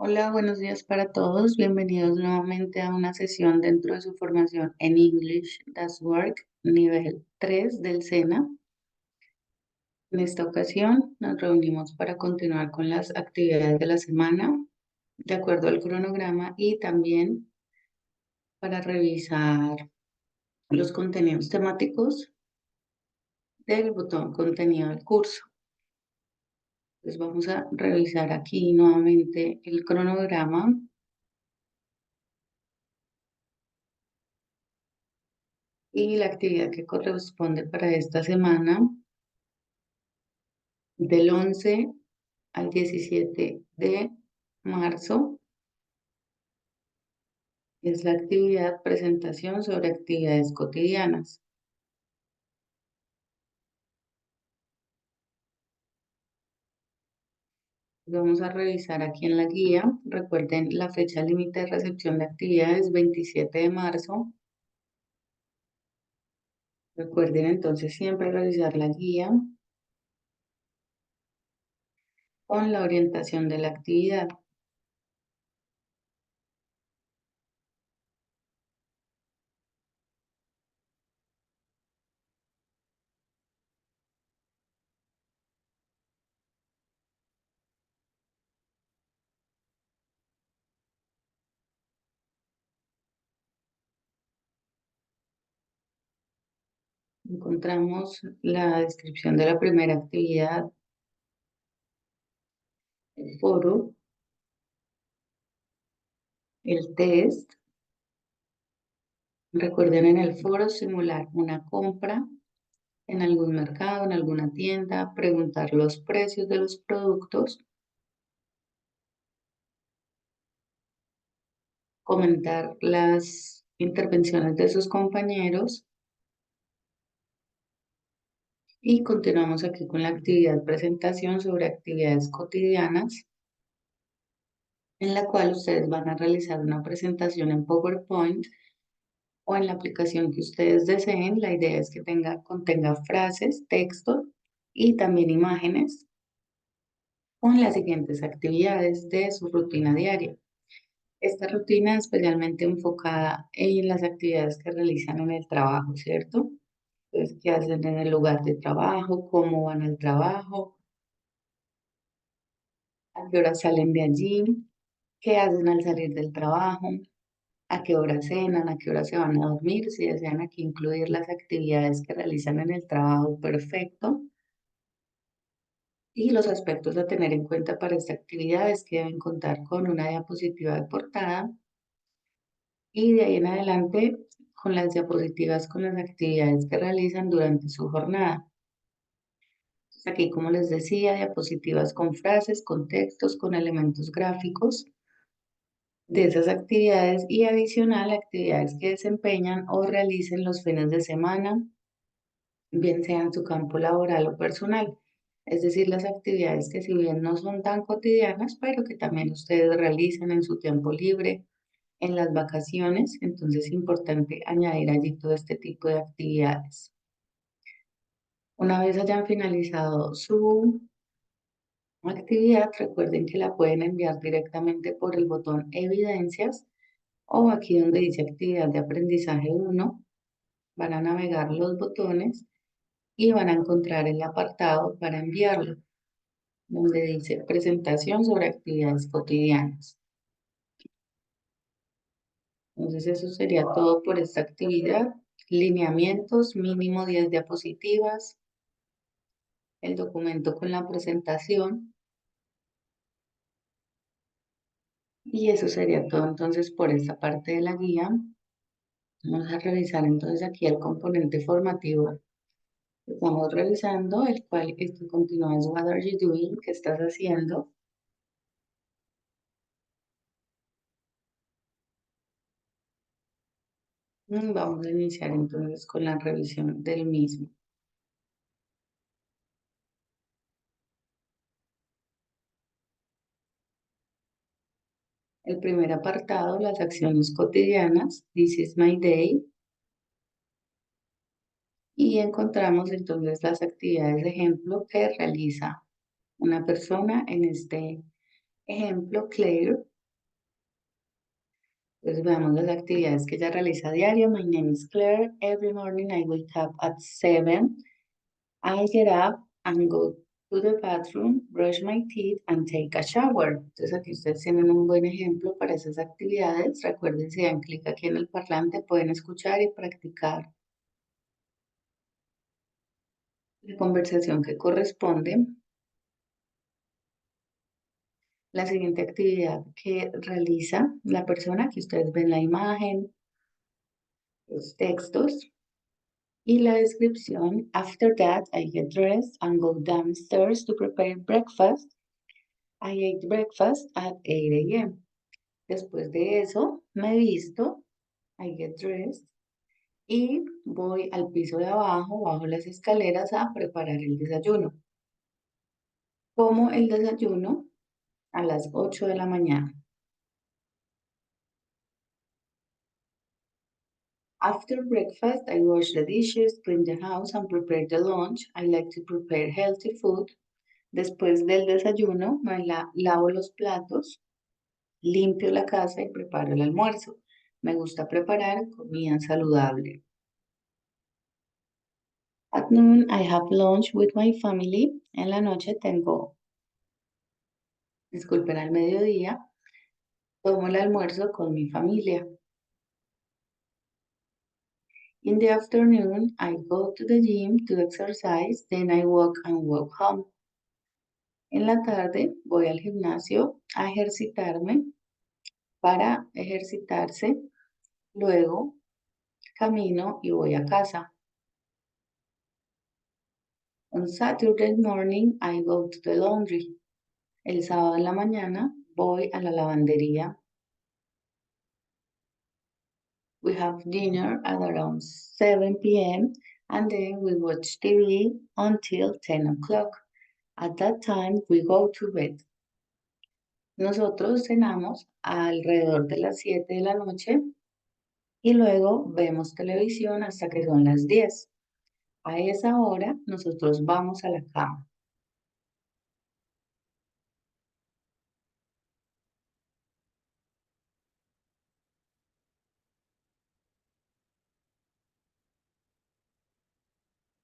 Hola, buenos días para todos. Bienvenidos nuevamente a una sesión dentro de su formación en English That's Work, nivel 3 del SENA. En esta ocasión nos reunimos para continuar con las actividades de la semana de acuerdo al cronograma y también para revisar los contenidos temáticos del botón contenido del curso. Entonces vamos a revisar aquí nuevamente el cronograma y la actividad que corresponde para esta semana del 11 al 17 de marzo. Es la actividad presentación sobre actividades cotidianas. Vamos a revisar aquí en la guía. Recuerden la fecha límite de recepción de actividades 27 de marzo. Recuerden entonces siempre revisar la guía con la orientación de la actividad. Encontramos la descripción de la primera actividad, el foro, el test. Recuerden en el foro simular una compra en algún mercado, en alguna tienda, preguntar los precios de los productos, comentar las intervenciones de sus compañeros y continuamos aquí con la actividad presentación sobre actividades cotidianas, en la cual ustedes van a realizar una presentación en PowerPoint o en la aplicación que ustedes deseen. La idea es que contenga frases, texto y también imágenes con las siguientes actividades de su rutina diaria. Esta rutina es especialmente enfocada en las actividades que realizan en el trabajo, ¿cierto? Entonces, qué hacen en el lugar de trabajo, cómo van al trabajo, a qué hora salen de allí, qué hacen al salir del trabajo, a qué hora cenan, a qué hora se van a dormir. Si desean aquí incluir las actividades que realizan en el trabajo, perfecto. Y los aspectos a tener en cuenta para esta actividad es que deben contar con una diapositiva de portada y de ahí en adelante con las diapositivas con las actividades que realizan durante su jornada. Entonces, aquí, como les decía, diapositivas con frases, con textos, con elementos gráficos de esas actividades y adicional actividades que desempeñan o realicen los fines de semana, bien sea en su campo laboral o personal. Es decir, las actividades que si bien no son tan cotidianas, pero que también ustedes realizan en su tiempo libre, en las vacaciones, entonces es importante añadir allí todo este tipo de actividades. Una vez hayan finalizado su actividad, recuerden que la pueden enviar directamente por el botón Evidencias o aquí donde dice Actividad de Aprendizaje 1, van a navegar los botones y van a encontrar el apartado para enviarlo, donde dice Presentación sobre actividades cotidianas. Entonces eso sería todo por esta actividad. Lineamientos, mínimo 10 diapositivas, el documento con la presentación y eso sería todo entonces por esta parte de la guía. Vamos a revisar entonces aquí el componente formativo que estamos revisando, el cual esto continúa es What are you doing? ¿Qué estás haciendo? Vamos a iniciar entonces con la revisión del mismo. El primer apartado, las acciones cotidianas, This is my day, y encontramos entonces las actividades de ejemplo que realiza una persona, en este ejemplo, Claire, Entonces veamos las actividades que ella realiza a diario. My name is Claire. Every morning I wake up at 7. I get up and go to the bathroom, brush my teeth and take a shower. Entonces aquí ustedes tienen un buen ejemplo para esas actividades. Recuerden, si dan clic aquí en el parlante, pueden escuchar y practicar la conversación que corresponde. La siguiente actividad que realiza la persona, que ustedes ven la imagen, los textos y la descripción. After that, I get dressed and go downstairs to prepare breakfast. I ate breakfast at 8 a.m. Después de eso, me visto, I get dressed, y voy al piso de abajo, bajo las escaleras, a preparar el desayuno. Como el desayuno a las 8 de la mañana. After breakfast, I wash the dishes, clean the house, and prepare the lunch. I like to prepare healthy food. Después del desayuno, lavo los platos, limpio la casa y preparo el almuerzo. Me gusta preparar comida saludable. At noon, I have lunch with my family. En la noche disculpen, al mediodía, tomo el almuerzo con mi familia. In the afternoon, I go to the gym to exercise, then I walk home. En la tarde voy al gimnasio a ejercitarme para ejercitarse, luego camino y voy a casa. On Saturday morning, I go to the laundry. El sábado en la mañana voy a la lavandería. We have dinner at around 7 p.m. and then we watch TV until 10 o'clock. At that time, we go to bed. Nosotros cenamos alrededor de las 7 de la noche y luego vemos televisión hasta que son las 10. A esa hora nosotros vamos a la cama.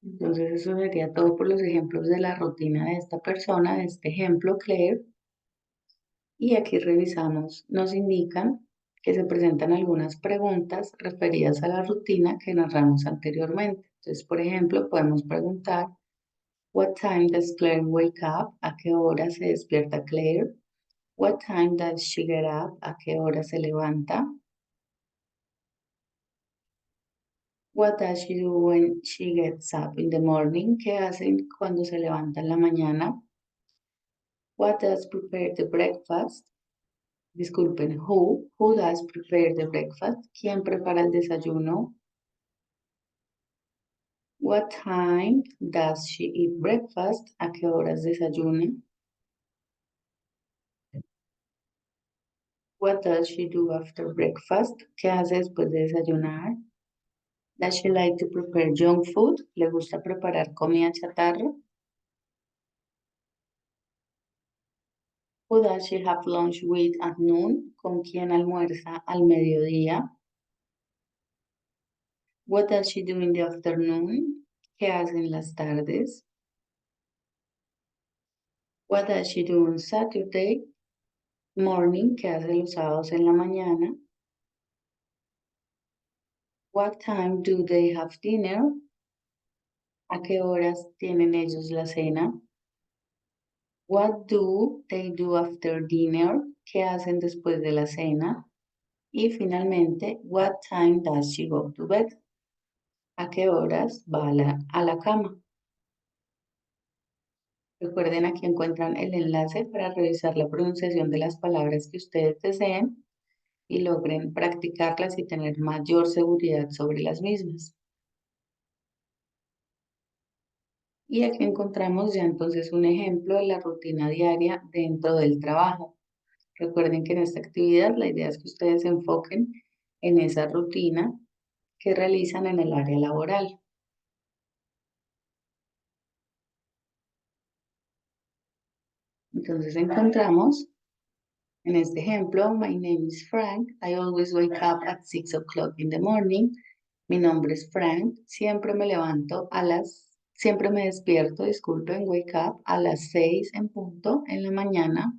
Entonces eso sería todo por los ejemplos de la rutina de esta persona, de este ejemplo, Claire. Y aquí revisamos, nos indican que se presentan algunas preguntas referidas a la rutina que narramos anteriormente. Entonces, por ejemplo, podemos preguntar, What time does Claire wake up? ¿A qué hora se despierta Claire? What time does she get up? ¿A qué hora se levanta? What does she do when she gets up in the morning? ¿Qué hacen cuando se levanta en la mañana? What does prepare the breakfast? Disculpen, who does prepare the breakfast? ¿Quién prepara el desayuno? What time does she eat breakfast? ¿A qué horas desayuna? What does she do after breakfast? ¿Qué hace después de desayunar? Does she like to prepare junk food? ¿Le gusta preparar comida chatarra? Who does she have lunch with at noon? ¿Con quién almuerza al mediodía? What does she do in the afternoon? ¿Qué hace en las tardes? What does she do on Saturday morning? ¿Qué hace los sábados en la mañana? What time do they have dinner? ¿A qué horas tienen ellos la cena? What do they do after dinner? ¿Qué hacen después de la cena? Y finalmente, what time does she go to bed? ¿A qué horas va a la cama? Recuerden, aquí encuentran el enlace para revisar la pronunciación de las palabras que ustedes deseen y logren practicarlas y tener mayor seguridad sobre las mismas. Y aquí encontramos ya entonces un ejemplo de la rutina diaria dentro del trabajo. Recuerden que en esta actividad la idea es que ustedes se enfoquen en esa rutina que realizan en el área laboral. Entonces encontramos En este ejemplo, my name is Frank. I always wake up at 6 o'clock in the morning. Mi nombre es Frank. Siempre me despierto, disculpen, wake up a las 6 en punto en la mañana.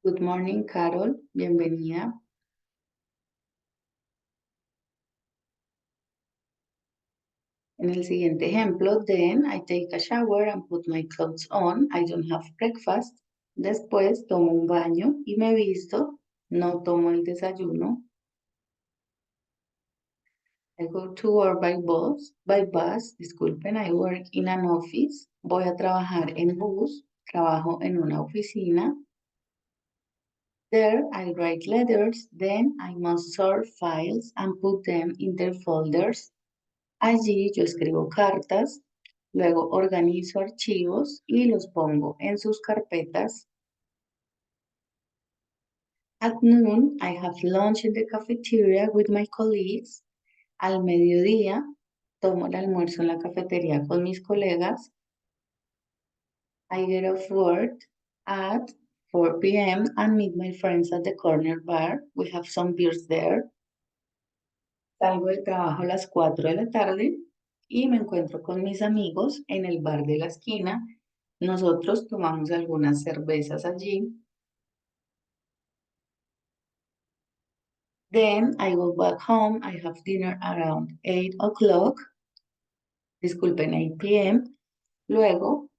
Good morning, Carol. Bienvenida. En el siguiente ejemplo, then I take a shower and put my clothes on. I don't have breakfast. Después tomo un baño y me visto. No tomo el desayuno. I go to work by bus, disculpen, I work in an office. Voy a trabajar en bus. Trabajo en una oficina. There I write letters, then I must sort files and put them in their folders. Allí yo escribo cartas, luego organizo archivos y los pongo en sus carpetas. At noon, I have lunch in the cafeteria with my colleagues. Al mediodía, tomo el almuerzo en la cafetería con mis colegas. I get off work at 4 p.m. and meet my friends at the corner bar. We have some beers there. Salgo del trabajo a las 4 de la tarde y me encuentro con mis amigos en el bar de la esquina. Nosotros tomamos algunas cervezas allí. Then I go back home. I have dinner around 8 o'clock. Disculpen, 8 p.m. Luego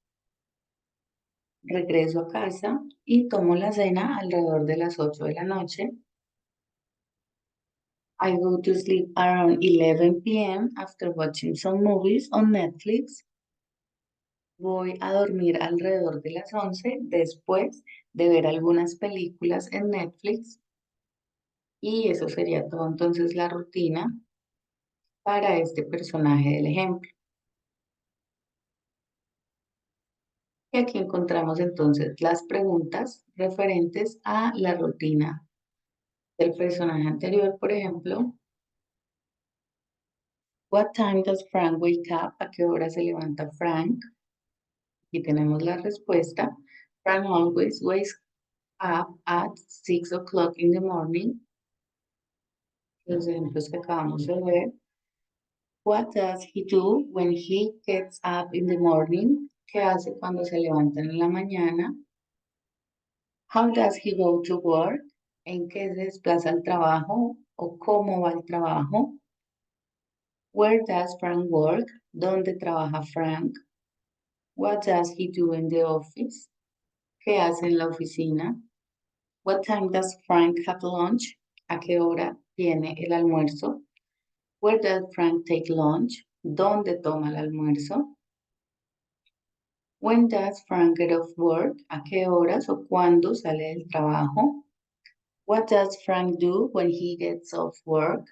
regreso a casa y tomo la cena alrededor de las 8 de la noche. I go to sleep around 11 p.m. after watching some movies on Netflix. Voy a dormir alrededor de las 11 después de ver algunas películas en Netflix. Y eso sería todo entonces la rutina para este personaje del ejemplo. Y aquí encontramos entonces las preguntas referentes a la rutina del personaje anterior, por ejemplo. What time does Frank wake up? ¿A qué hora se levanta Frank? Aquí tenemos la respuesta. Frank always wakes up at 6 o'clock in the morning. Los ejemplos que acabamos de ver. What does he do when he gets up in the morning? ¿Qué hace cuando se levanta en la mañana? How does he go to work? ¿En qué se desplaza al trabajo o cómo va al trabajo? Where does Frank work? ¿Dónde trabaja Frank? What does he do in the office? ¿Qué hace en la oficina? What time does Frank have lunch? ¿A qué hora tiene el almuerzo? Where does Frank take lunch? ¿Dónde toma el almuerzo? When does Frank get off work? ¿A qué horas o cuándo sale del trabajo? What does Frank do when he gets off work?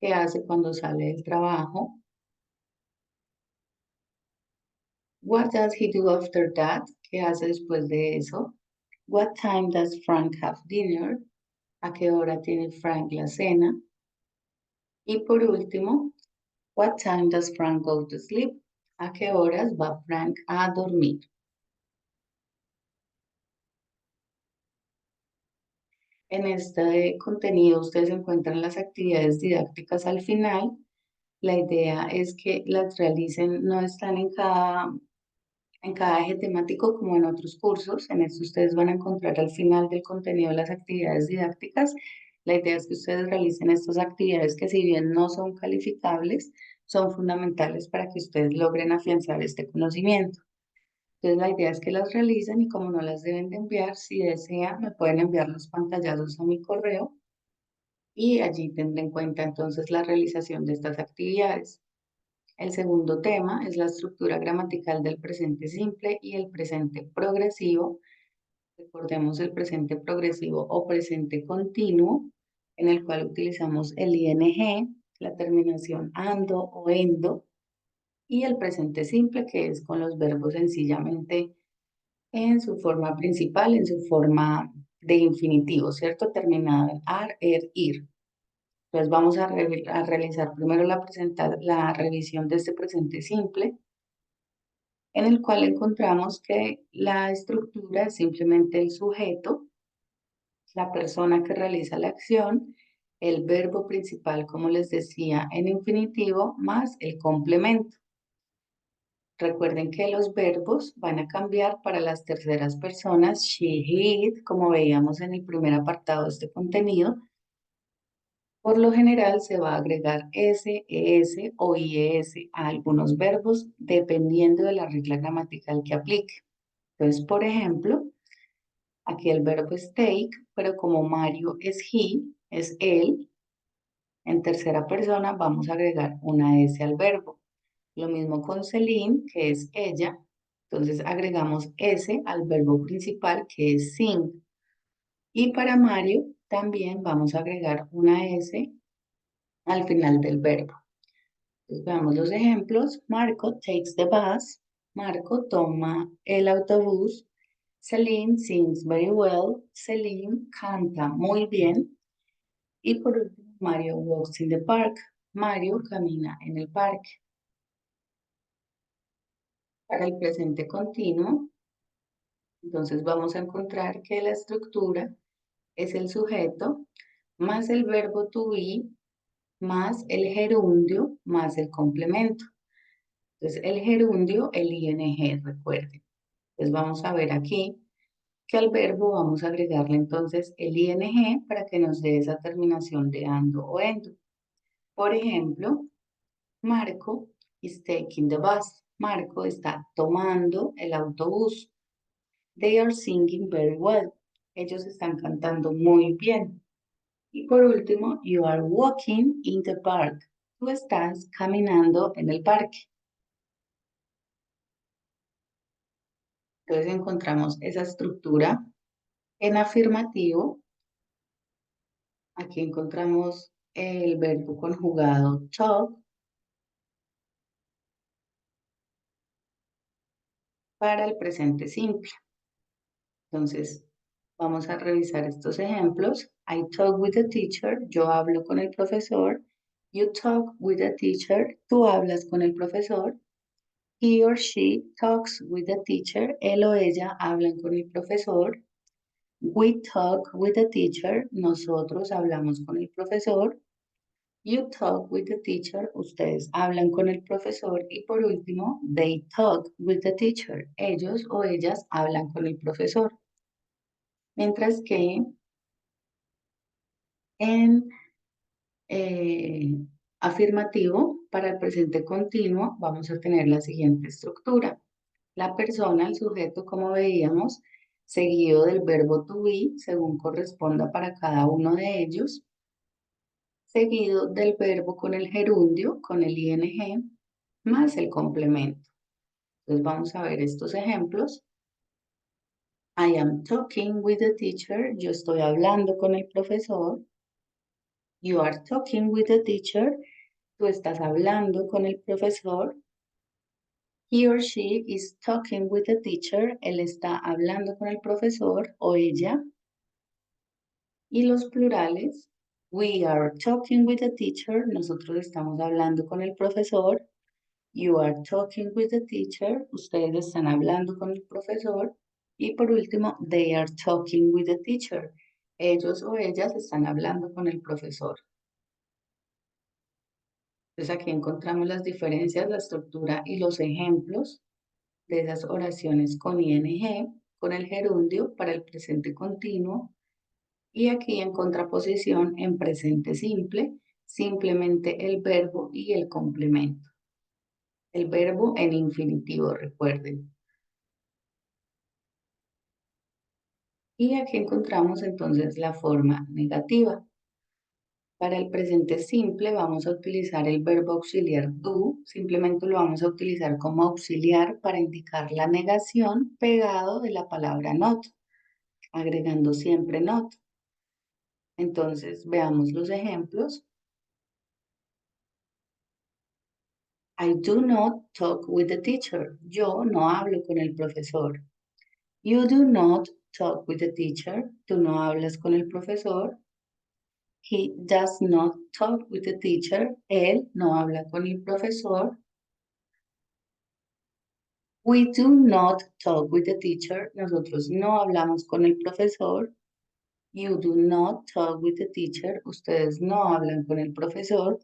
¿Qué hace cuando sale del trabajo? What does he do after that? ¿Qué hace después de eso? What time does Frank have dinner? ¿A qué hora tiene Frank la cena? Y por último, what time does Frank go to sleep? ¿A qué horas va Frank a dormir? En este contenido ustedes encuentran las actividades didácticas al final. La idea es que las realicen, no están en cada eje temático como en otros cursos. En esto ustedes van a encontrar al final del contenido las actividades didácticas. La idea es que ustedes realicen estas actividades que si bien no son calificables, son fundamentales para que ustedes logren afianzar este conocimiento. Entonces la idea es que las realicen y como no las deben de enviar, si desean, me pueden enviar los pantallazos a mi correo y allí tendré en cuenta entonces la realización de estas actividades. El segundo tema es la estructura gramatical del presente simple y el presente progresivo. Recordemos el presente progresivo o presente continuo, en el cual utilizamos el ing, la terminación ando o endo, y el presente simple, que es con los verbos sencillamente en su forma principal, en su forma de infinitivo, ¿cierto? Terminado en ar, ir. Entonces vamos a realizar primero la revisión de este presente simple. en el cual encontramos que la estructura es simplemente el sujeto, la persona que realiza la acción, el verbo principal, como les decía, en infinitivo, más el complemento. Recuerden que los verbos van a cambiar para las terceras personas, she, he, como veíamos en el primer apartado de este contenido. Por lo general se va a agregar s, es o ies a algunos verbos dependiendo de la regla gramatical que aplique. Entonces, por ejemplo, aquí el verbo es take, pero como Mario es he, es él, en tercera persona vamos a agregar una s al verbo. Lo mismo con Celine, que es ella. Entonces agregamos S al verbo principal, que es sing. Y para Mario también vamos a agregar una S al final del verbo. Entonces veamos los ejemplos. Marco takes the bus. Marco toma el autobús. Celine sings very well. Celine canta muy bien. Y por último, Mario walks in the park. Mario camina en el parque. Para el presente continuo, entonces vamos a encontrar que la estructura es el sujeto más el verbo to be más el gerundio más el complemento. Entonces el gerundio, el ing, recuerden. Entonces vamos a ver aquí que al verbo vamos a agregarle entonces el ing para que nos dé esa terminación de ando o endo. Por ejemplo, Marco is taking the bus. Marco está tomando el autobús. They are singing very well. Ellos están cantando muy bien. Y por último, you are walking in the park. Tú estás caminando en el parque. Entonces encontramos esa estructura en afirmativo. Aquí encontramos el verbo conjugado talk para el presente simple. Entonces, vamos a revisar estos ejemplos. I talk with the teacher. Yo hablo con el profesor. You talk with the teacher. Tú hablas con el profesor. He or she talks with the teacher. Él o ella hablan con el profesor. We talk with the teacher. Nosotros hablamos con el profesor. You talk with the teacher. Ustedes hablan con el profesor. Y por último, they talk with the teacher. Ellos o ellas hablan con el profesor. Mientras que en eh, afirmativo, para el presente continuo, vamos a tener la siguiente estructura. La persona, el sujeto, como veíamos, seguido del verbo to be, según corresponda para cada uno de ellos, seguido del verbo con el gerundio, con el ing, más el complemento. Entonces vamos a ver estos ejemplos. I am talking with the teacher. Yo estoy hablando con el profesor. You are talking with the teacher. Tú estás hablando con el profesor. He or she is talking with the teacher. Él está hablando con el profesor o ella. Y los plurales, we are talking with the teacher. Nosotros estamos hablando con el profesor. You are talking with the teacher. Ustedes están hablando con el profesor. Y por último, they are talking with the teacher. Ellos o ellas están hablando con el profesor. Entonces aquí encontramos las diferencias, la estructura y los ejemplos de esas oraciones con ing, con el gerundio para el presente continuo y aquí en contraposición en presente simple, simplemente el verbo y el complemento. El verbo en infinitivo, recuerden. Y aquí encontramos entonces la forma negativa. Para el presente simple vamos a utilizar el verbo auxiliar do, simplemente lo vamos a utilizar como auxiliar para indicar la negación pegado de la palabra not, agregando siempre not. Entonces veamos los ejemplos. I do not talk with the teacher. Yo no hablo con el profesor. You do not talk with the teacher. Tú no hablas con el profesor. He does not talk with the teacher. Él no habla con el profesor. We do not talk with the teacher. Nosotros no hablamos con el profesor. You do not talk with the teacher. Ustedes no hablan con el profesor.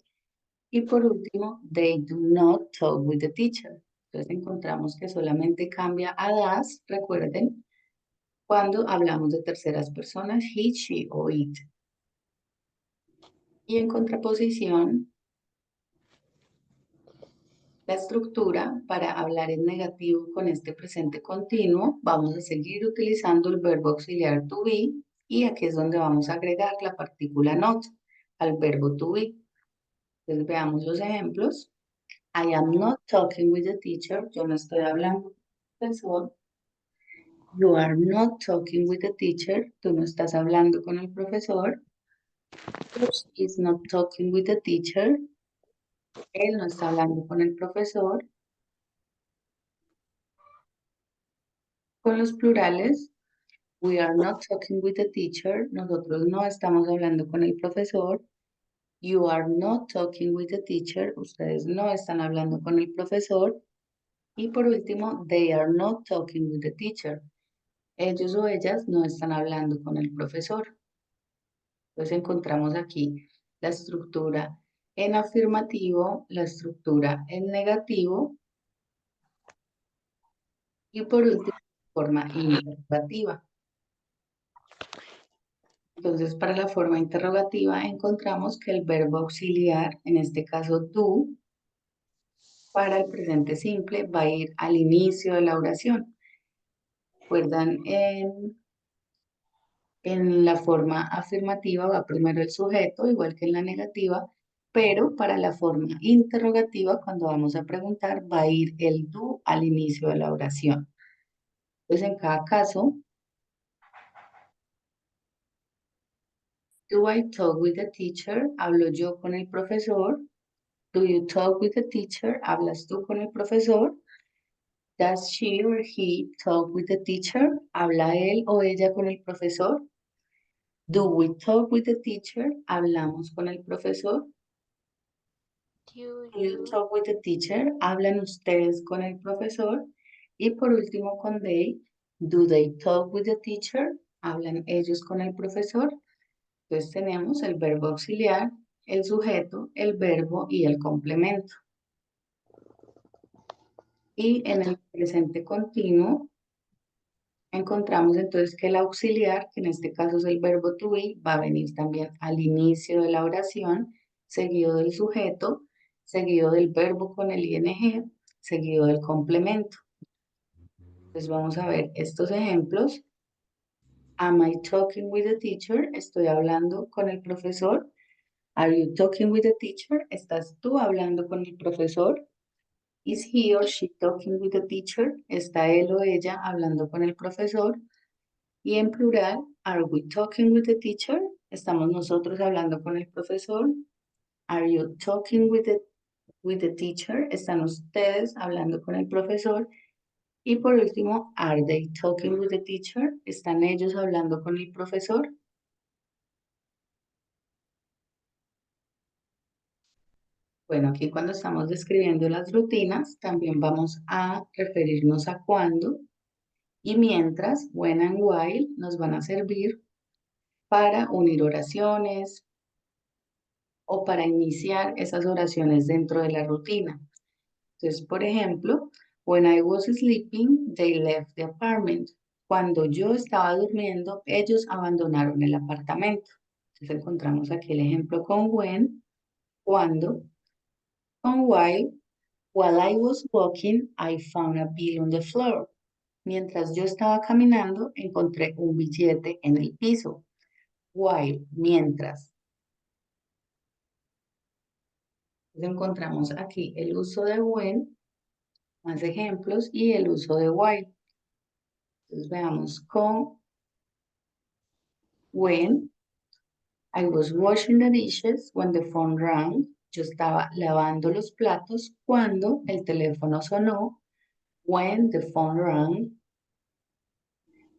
Y por último, they do not talk with the teacher. Entonces encontramos que solamente cambia a das, recuerden, cuando hablamos de terceras personas, he, she o it. Y en contraposición, la estructura para hablar en negativo con este presente continuo, vamos a seguir utilizando el verbo auxiliar to be y aquí es donde vamos a agregar la partícula not al verbo to be. Entonces veamos los ejemplos. I am not talking with the teacher. Yo no estoy hablando con el profesor. You are not talking with the teacher. Tú no estás hablando con el profesor. She is not talking with the teacher. Él no está hablando con el profesor. Con los plurales, we are not talking with the teacher. Nosotros no estamos hablando con el profesor. You are not talking with the teacher. Ustedes no están hablando con el profesor. Y por último, they are not talking with the teacher. Ellos o ellas no están hablando con el profesor. Entonces encontramos aquí la estructura en afirmativo, la estructura en negativo y por último, forma interrogativa. Entonces, para la forma interrogativa encontramos que el verbo auxiliar, en este caso do, para el presente simple va a ir al inicio de la oración. Recuerdan, en la forma afirmativa va primero el sujeto, igual que en la negativa, pero para la forma interrogativa, cuando vamos a preguntar, va a ir el do al inicio de la oración. Entonces, en cada caso, do I talk with the teacher? Hablo yo con el profesor. Do you talk with the teacher? ¿Hablas tú con el profesor? Does she or he talk with the teacher? ¿Habla él o ella con el profesor? Do we talk with the teacher? ¿Hablamos con el profesor? Do Do you you talk with the teacher? ¿Hablan ustedes con el profesor? Y por último con they, do they talk with the teacher? ¿Hablan ellos con el profesor? Entonces tenemos el verbo auxiliar, el sujeto, el verbo y el complemento. Y en el presente continuo encontramos entonces que el auxiliar, que en este caso es el verbo to be, va a venir también al inicio de la oración, seguido del sujeto, seguido del verbo con el ing, seguido del complemento. Entonces vamos a ver estos ejemplos. Am I talking with the teacher? Estoy hablando con el profesor. Are you talking with the teacher? ¿Estás tú hablando con el profesor? Is he or she talking with the teacher? ¿Está él o ella hablando con el profesor? Y en plural, are we talking with the teacher? ¿Estamos nosotros hablando con el profesor? Are you talking with the teacher? ¿Están ustedes hablando con el profesor? Y por último, are they talking with the teacher? ¿Están ellos hablando con el profesor? Bueno, aquí cuando estamos describiendo las rutinas, también vamos a referirnos a cuándo y mientras, when and while, nos van a servir para unir oraciones, o para iniciar esas oraciones dentro de la rutina. Entonces, por ejemplo, when I was sleeping, they left the apartment. Cuando yo estaba durmiendo, ellos abandonaron el apartamento. Entonces encontramos aquí el ejemplo con when, cuando, con while I was walking, I found a bill on the floor. Mientras yo estaba caminando, encontré un billete en el piso. While, mientras. Entonces encontramos aquí el uso de when, más ejemplos y el uso de while. Entonces veamos con when I was washing the dishes when the phone rang. Yo estaba lavando los platos cuando el teléfono sonó. When the phone rang.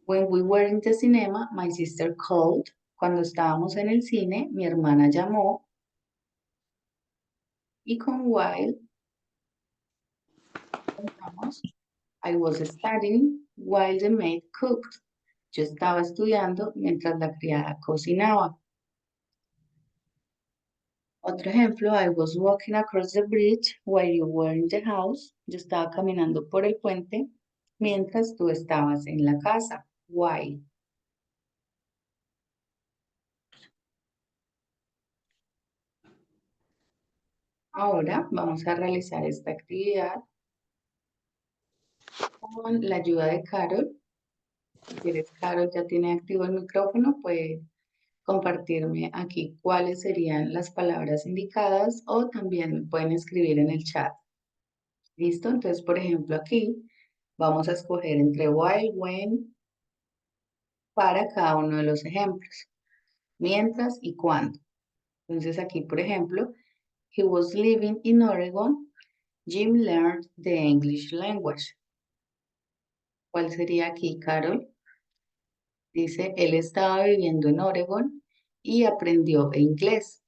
When we were in the cinema, my sister called. Cuando estábamos en el cine, mi hermana llamó. Y con while, vamos I was studying while the maid cooked. Yo estaba estudiando mientras la criada cocinaba. Otro ejemplo, I was walking across the bridge while you were in the house. Yo estaba caminando por el puente mientras tú estabas en la casa. Why? Ahora vamos a realizar esta actividad con la ayuda de Carol. Si quieres, Carol ya tiene activo el micrófono, puede compartirme aquí cuáles serían las palabras indicadas o también pueden escribir en el chat. ¿Listo? Entonces, por ejemplo, aquí vamos a escoger entre while, when, para cada uno de los ejemplos, mientras y cuando. Entonces, aquí, por ejemplo, he was living in Oregon. Jim learned the English language. ¿Cuál sería aquí, Carol? Dice, él estaba viviendo en Oregon y aprendió inglés.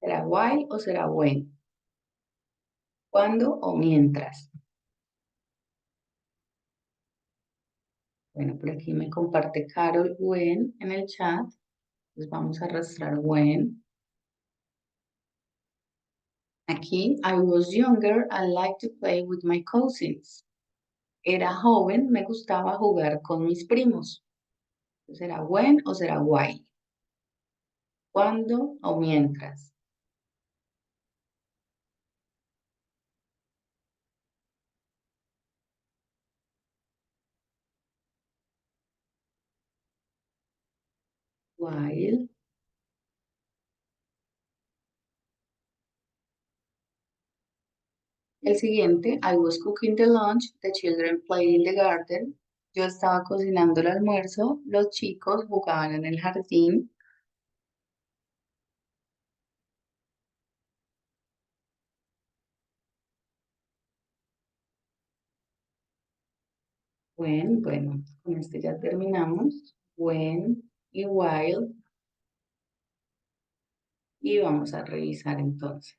¿Será while o será when? ¿Cuándo o mientras? Bueno, por aquí me comparte Carol when en el chat. Entonces vamos a arrastrar when. Aquí, I was younger, I liked to play with my cousins. Era joven, me gustaba jugar con mis primos. ¿Será when o será while? ¿Cuándo o mientras? While. El siguiente, I was cooking the lunch, the children played in the garden. Yo estaba cocinando el almuerzo, los chicos jugaban en el jardín. When, bueno, con este ya terminamos. When y while. Y vamos a revisar entonces.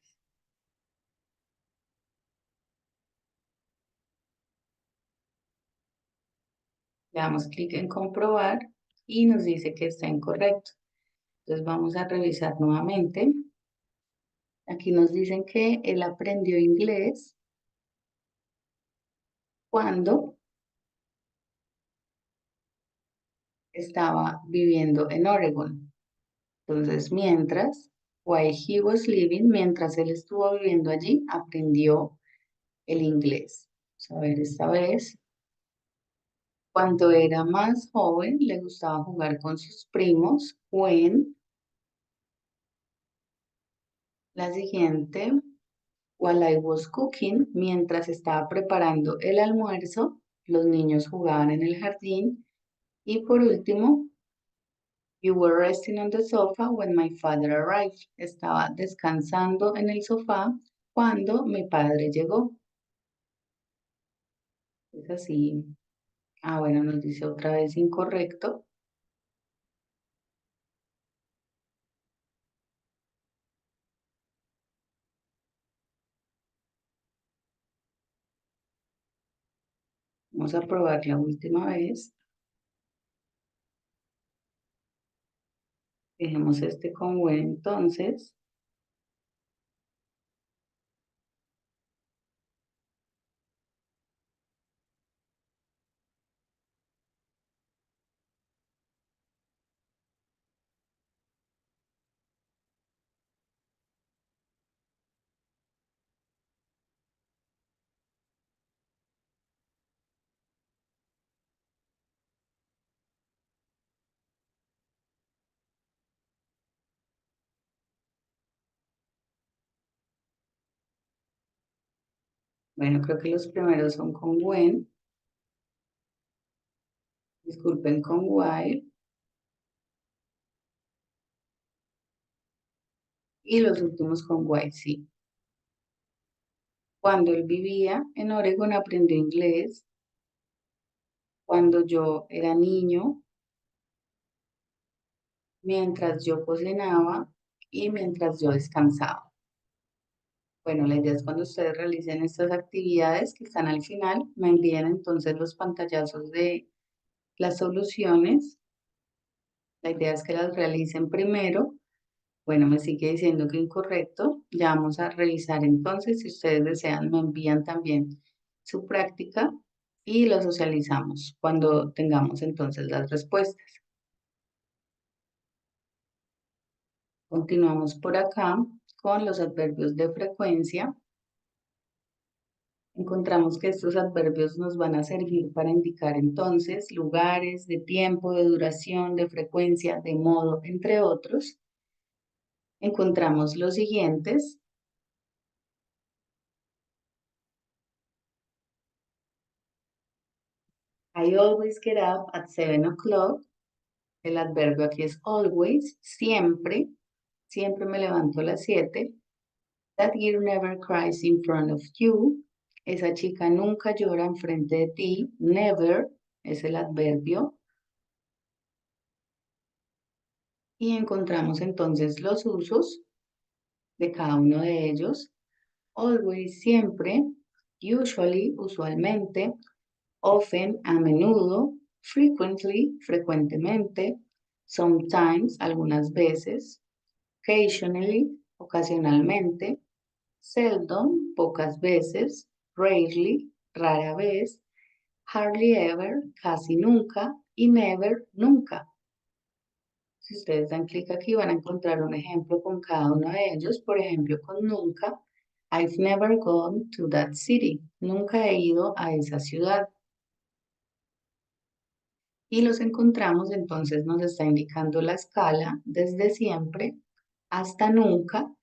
Le damos clic en comprobar y nos dice que está incorrecto. Entonces vamos a revisar nuevamente. Aquí nos dicen que él aprendió inglés cuando estaba viviendo en Oregon. Entonces, mientras, while he was living, mientras él estuvo viviendo allí, aprendió el inglés. Vamos a ver esta vez. Cuando era más joven, le gustaba jugar con sus primos. When, la siguiente, while I was cooking, mientras estaba preparando el almuerzo, los niños jugaban en el jardín. Y por último, you were resting on the sofa when my father arrived. Estaba descansando en el sofá cuando mi padre llegó. Es así. Ah, bueno, nos dice otra vez incorrecto. Vamos a probar la última vez. Dejemos este con when entonces. Bueno, creo que los primeros son con when. Disculpen, con while. Y los últimos con while, sí. Cuando él vivía en Oregon aprendió inglés. Cuando yo era niño, mientras yo cocinaba y mientras yo descansaba. Bueno, la idea es cuando ustedes realicen estas actividades que están al final, me envíen entonces los pantallazos de las soluciones. La idea es que las realicen primero. Bueno, me sigue diciendo que incorrecto. Ya vamos a revisar entonces. Si ustedes desean, me envían también su práctica y lo socializamos cuando tengamos entonces las respuestas. Continuamos por acá con los adverbios de frecuencia. Encontramos que estos adverbios nos van a servir para indicar entonces lugares, de tiempo, de duración, de frecuencia, de modo, entre otros. Encontramos los siguientes. I always get up at 7 o'clock. El adverbio aquí es always, siempre. Siempre me levanto a las 7. That girl never cries in front of you. Esa chica nunca llora en frente de ti. Never es el adverbio. Y encontramos entonces los usos de cada uno de ellos. Always, siempre. Usually, usualmente. Often, a menudo. Frequently, frecuentemente. Sometimes, algunas veces. Occasionally, ocasionalmente. Seldom, pocas veces. Rarely, rara vez. Hardly ever, casi nunca. Y never, nunca. Si ustedes dan clic aquí van a encontrar un ejemplo con cada uno de ellos. Por ejemplo, con nunca. I've never gone to that city. Nunca he ido a esa ciudad. Y los encontramos, entonces nos está indicando la escala desde siempre hasta nunca.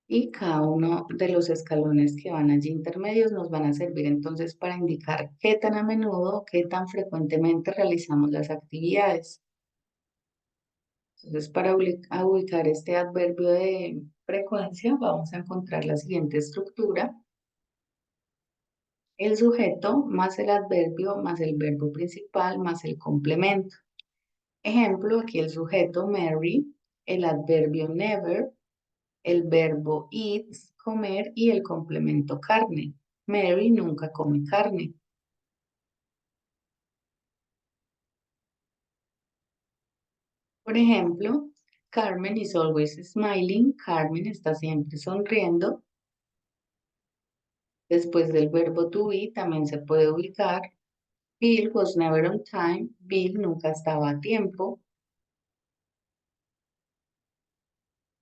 Y cada uno de los escalones que van allí intermedios nos van a servir entonces para indicar qué tan a menudo, qué tan frecuentemente realizamos las actividades. Entonces, para ubicar este adverbio de frecuencia, vamos a encontrar la siguiente estructura. El sujeto más el adverbio más el verbo principal más el complemento. Ejemplo, aquí el sujeto Mary, el adverbio never, el verbo eat, comer y el complemento carne. Mary nunca come carne. Por ejemplo, Carmen is always smiling. Carmen está siempre sonriendo. Después del verbo to be también se puede ubicar. Bill was never on time. Bill nunca estaba a tiempo.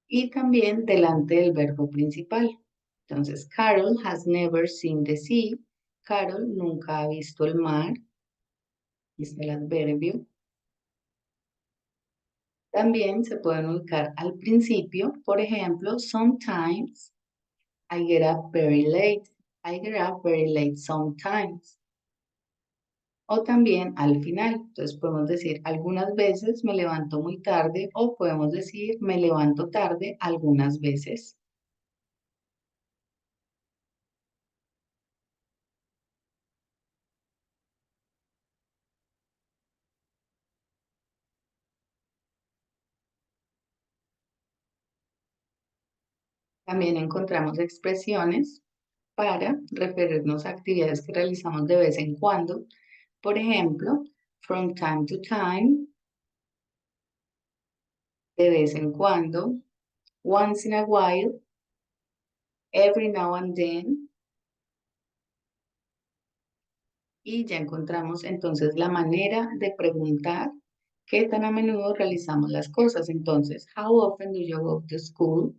Y también delante del verbo principal. Entonces, Carol has never seen the sea. Carol nunca ha visto el mar. Es el adverbio. También se pueden ubicar al principio. Por ejemplo, sometimes I get up very late. I get up very late sometimes. O también al final. Entonces podemos decir algunas veces me levanto muy tarde o podemos decir me levanto tarde algunas veces. También encontramos expresiones para referirnos a actividades que realizamos de vez en cuando. Por ejemplo, from time to time, de vez en cuando, once in a while, every now and then. Y ya encontramos entonces la manera de preguntar qué tan a menudo realizamos las cosas. Entonces, how often do you go to school?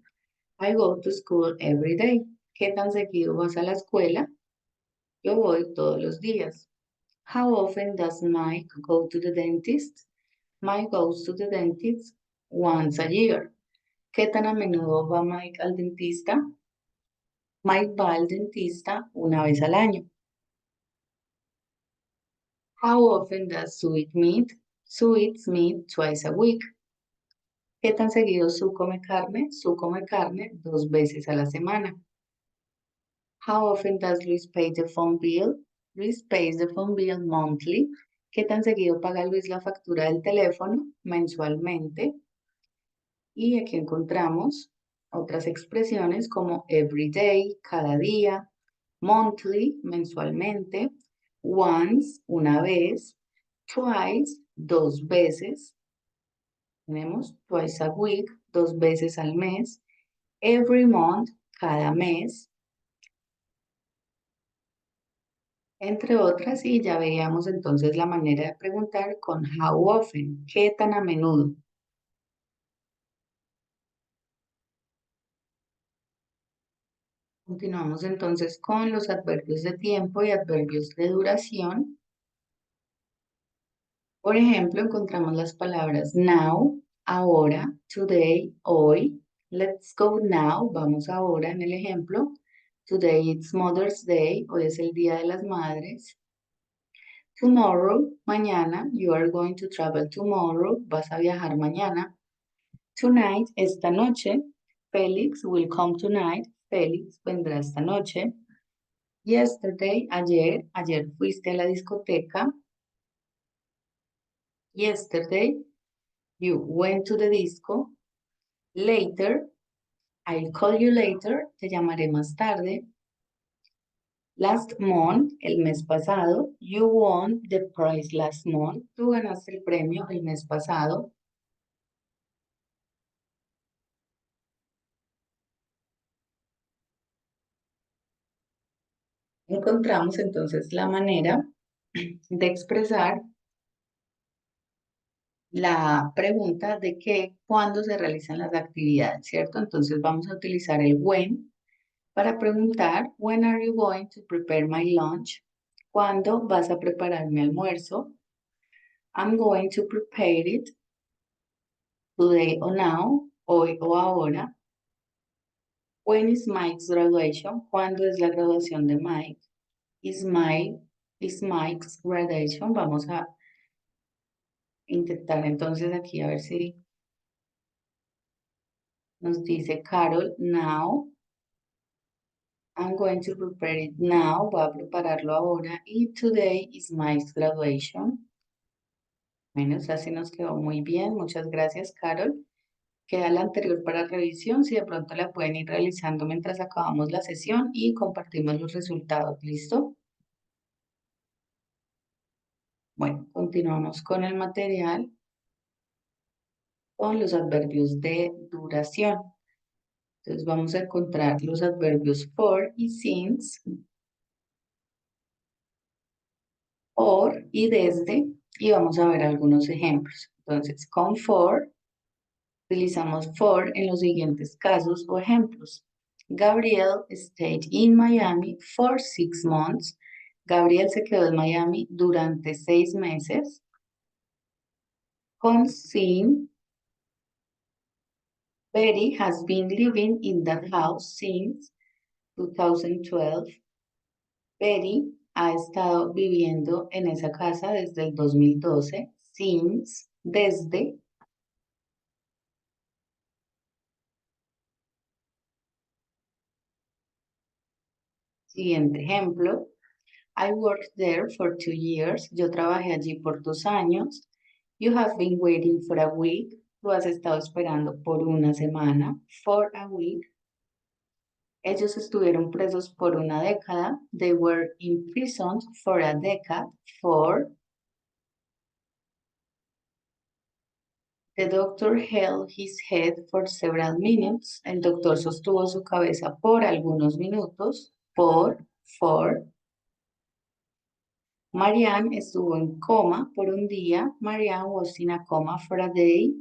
I go to school every day. ¿Qué tan seguido vas a la escuela? Yo voy todos los días. How often does Mike go to the dentist? Mike goes to the dentist once a year. ¿Qué tan a menudo va Mike al dentista? Mike va al dentista una vez al año. How often does Sue meet? Sue eats meat twice a week. ¿Qué tan seguido Sue come carne? Sue come carne 2 veces a la semana. How often does Luis pay the phone bill? Luis pays the phone bill monthly. ¿Qué tan seguido paga Luis la factura del teléfono? Mensualmente. Y aquí encontramos otras expresiones como every day, cada día, monthly, mensualmente, once, una vez, twice, dos veces. Tenemos twice a week, dos veces al mes, every month, cada mes, entre otras, y ya veíamos entonces la manera de preguntar con how often, qué tan a menudo. Continuamos entonces con los adverbios de tiempo y adverbios de duración. Por ejemplo, encontramos las palabras now, ahora, today, hoy. Let's go now, vamos ahora en el ejemplo. Today it's Mother's Day, hoy es el Día de las Madres. Tomorrow, mañana, you are going to travel tomorrow, vas a viajar mañana. Tonight, esta noche. Felix will come tonight, Felix vendrá esta noche. Yesterday, ayer, ayer fuiste a la discoteca. Yesterday, you went to the disco. Later, I'll call you later, te llamaré más tarde. Last month, el mes pasado, you won the prize last month, tú ganaste el premio el mes pasado. Encontramos entonces la manera de expresar la pregunta de que cuándo se realizan las actividades, ¿cierto? Entonces vamos a utilizar el when para preguntar, when are you going to prepare my lunch? ¿Cuándo vas a preparar mi almuerzo? I'm going to prepare it today or now, hoy o ahora. When is Mike's graduation? ¿Cuándo es la graduación de Mike? Is Mike's graduation? Vamos a intentar entonces aquí a ver si nos dice Carol, now. I'm going to prepare it now. Voy a prepararlo ahora. Y today is Mike's graduation. Bueno, así nos quedó muy bien. Muchas gracias, Carol. Queda la anterior para revisión. Si de pronto la pueden ir realizando mientras acabamos la sesión y compartimos los resultados. ¿Listo? Bueno, continuamos con el material, con los adverbios de duración. Entonces vamos a encontrar los adverbios for y since, por y desde, y vamos a ver algunos ejemplos. Entonces, con for, utilizamos for en los siguientes casos o ejemplos. Gabriel stayed in Miami for 6 months. Gabriel se quedó en Miami durante 6 meses. Con sin, Betty has been living in that house since 2012. Betty ha estado viviendo en esa casa desde el 2012. Since, desde. Siguiente ejemplo. I worked there for 2 years. Yo trabajé allí por 2 años. You have been waiting for a week. Tú has estado esperando por una semana. For a week. Ellos estuvieron presos por una década. They were imprisoned for a decade. For. The doctor held his head for several minutes. El doctor sostuvo su cabeza por algunos minutos. For. Marianne estuvo en coma por un día. Marianne was in a coma for a day.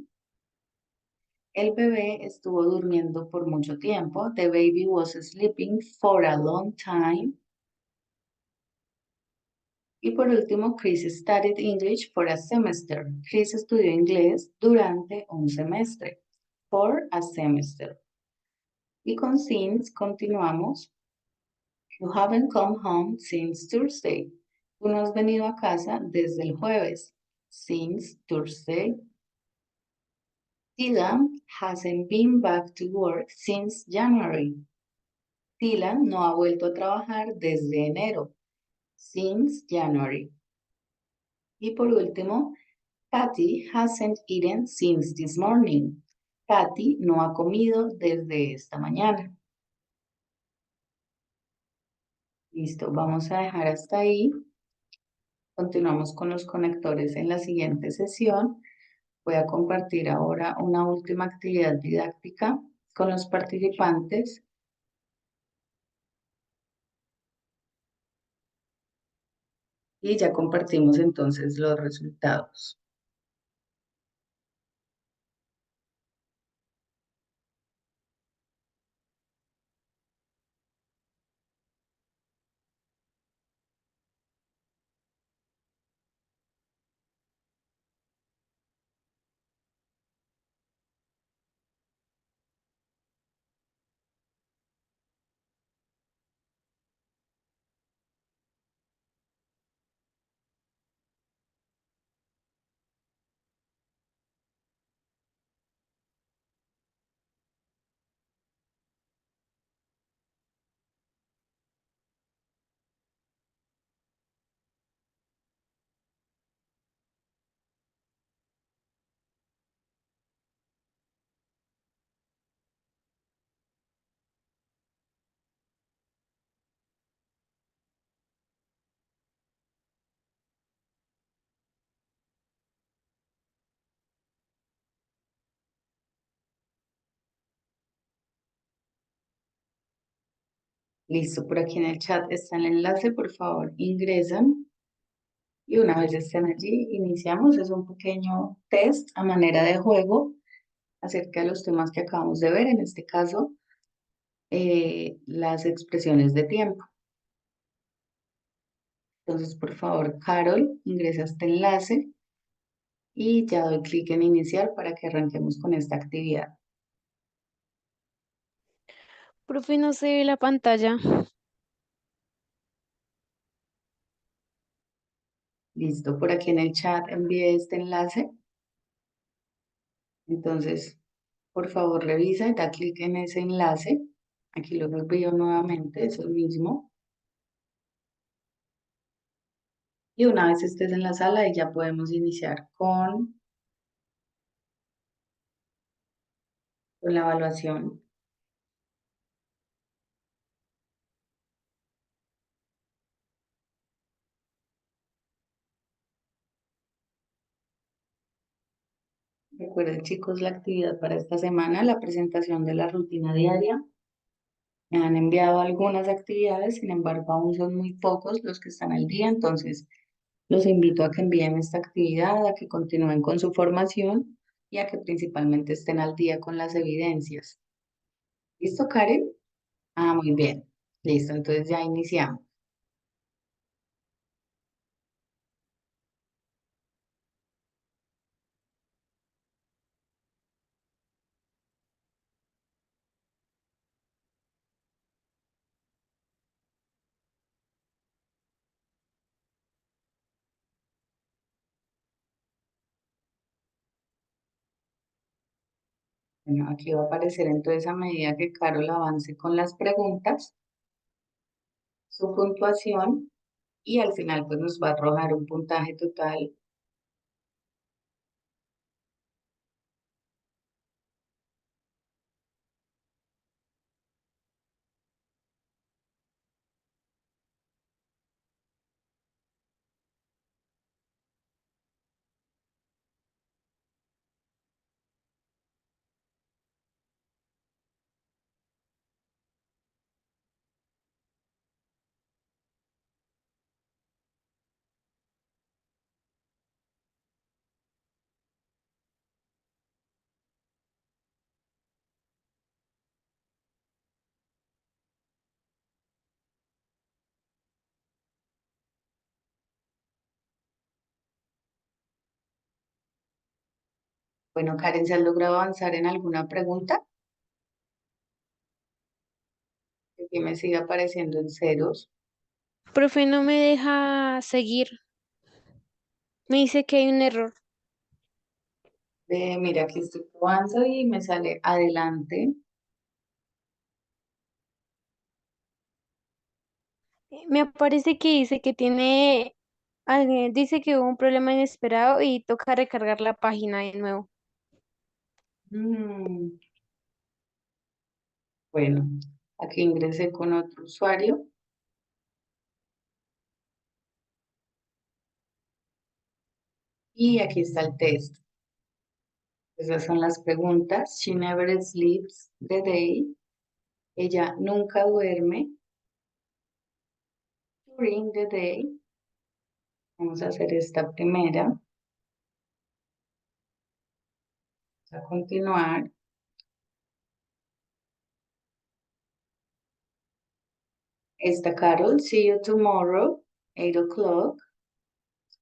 El bebé estuvo durmiendo por mucho tiempo. The baby was sleeping for a long time. Y por último, Chris studied English for a semester. Chris estudió inglés durante un semestre. For a semester. Y con since continuamos. You haven't come home since Thursday. Tú no has venido a casa desde el jueves. Since Thursday. Dylan hasn't been back to work since January. Dylan no ha vuelto a trabajar desde enero. Since January. Y por último, Patty hasn't eaten since this morning. Katy no ha comido desde esta mañana. Listo, vamos a dejar hasta ahí. Continuamos con los conectores en la siguiente sesión. Voy a compartir ahora una última actividad didáctica con los participantes y ya compartimos entonces los resultados. Listo, por aquí en el chat está el enlace, por favor, ingresan y una vez estén allí, iniciamos. Es un pequeño test a manera de juego acerca de los temas que acabamos de ver, en este caso, las expresiones de tiempo. Entonces, por favor, Carol, ingresa a este enlace y ya doy clic en iniciar para que arranquemos con esta actividad. Profe, no se ve la pantalla. Listo, por aquí en el chat envié este enlace. Entonces, por favor, revisa y da clic en ese enlace. Aquí lo envío nuevamente, es el mismo. Y una vez estés en la sala, ya podemos iniciar con la evaluación. Recuerden, chicos, la actividad para esta semana, la presentación de la rutina diaria. Me han enviado algunas actividades, sin embargo, aún son muy pocos los que están al día, entonces los invito a que envíen esta actividad, a que continúen con su formación y a que principalmente estén al día con las evidencias. ¿Listo, Karen? Ah, muy bien. Listo, entonces ya iniciamos. Bueno, aquí va a aparecer entonces a medida que Carol avance con las preguntas, su puntuación y al final pues nos va a arrojar un puntaje total. Bueno, Karen, ¿se has logrado avanzar en alguna pregunta? Que aquí me sigue apareciendo en ceros. Profe, no me deja seguir. Me dice que hay un error. Mira, aquí estoy probando y me sale adelante. Me aparece que dice que tiene, dice que hubo un problema inesperado y toca recargar la página de nuevo. Mm, bueno, aquí ingresé con otro usuario y aquí está el test. Esas son las preguntas. She never sleeps the day. Ella nunca duerme during the day. Vamos a hacer esta primera. Vamos a continuar. Esta Carol, see you tomorrow, 8 o'clock.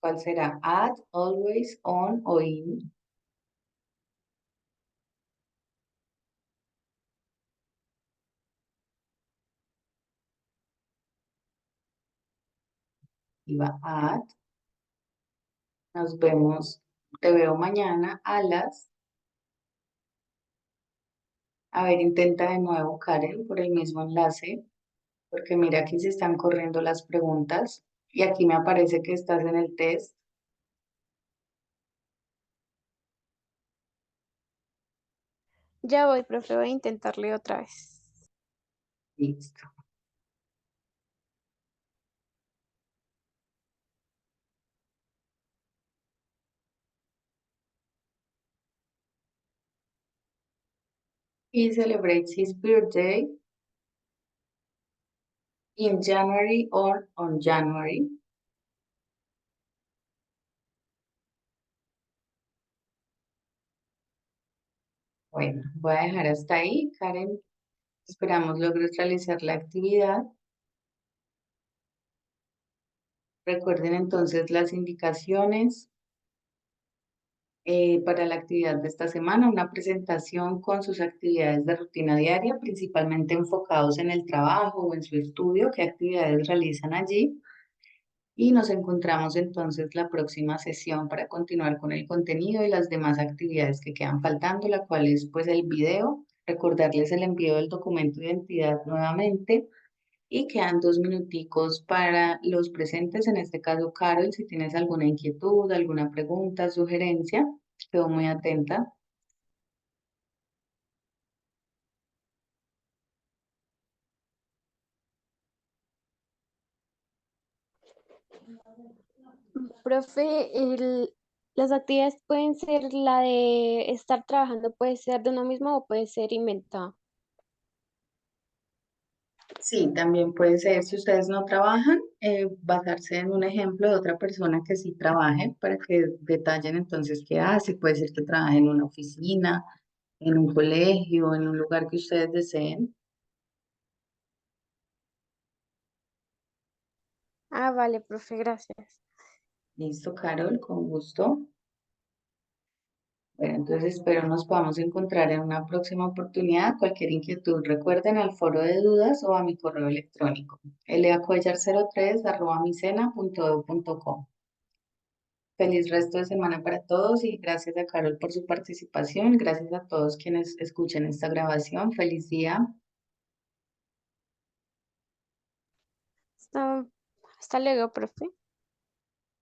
¿Cuál será? At, always, on o in. Y va at. Nos vemos, te veo mañana a las. A ver, intenta de nuevo, Karen, por el mismo enlace, porque mira aquí se están corriendo las preguntas y aquí me aparece que estás en el test. Ya voy, profe, voy a intentarle otra vez. Listo. He celebrates his birthday in January or on January. Bueno, voy a dejar hasta ahí, Karen. Esperamos logres realizar la actividad. Recuerden entonces las indicaciones para la actividad de esta semana, una presentación con sus actividades de rutina diaria, principalmente enfocados en el trabajo o en su estudio, qué actividades realizan allí. Y nos encontramos entonces la próxima sesión para continuar con el contenido y las demás actividades que quedan faltando, la cual es pues el video, recordarles el envío del documento de identidad nuevamente y quedan 2 minuticos para los presentes, en este caso Carol, si tienes alguna inquietud, alguna pregunta, sugerencia, quedo muy atenta. Profe, las actividades pueden ser la de estar trabajando, puede ser de uno mismo o puede ser inventada. Sí, también puede ser, si ustedes no trabajan, basarse en un ejemplo de otra persona que sí trabaje para que detallen entonces qué hace. Puede ser que trabaje en una oficina, en un colegio, en un lugar que ustedes deseen. Ah, vale, profe, gracias. Listo, Carol, con gusto. Bueno, entonces espero nos podamos encontrar en una próxima oportunidad. Cualquier inquietud, recuerden al foro de dudas o a mi correo electrónico, leacuellar03@micena.edu.co. Feliz resto de semana para todos y gracias a Carol por su participación. Gracias a todos quienes escuchen esta grabación. Feliz día. Hasta, hasta luego, profe.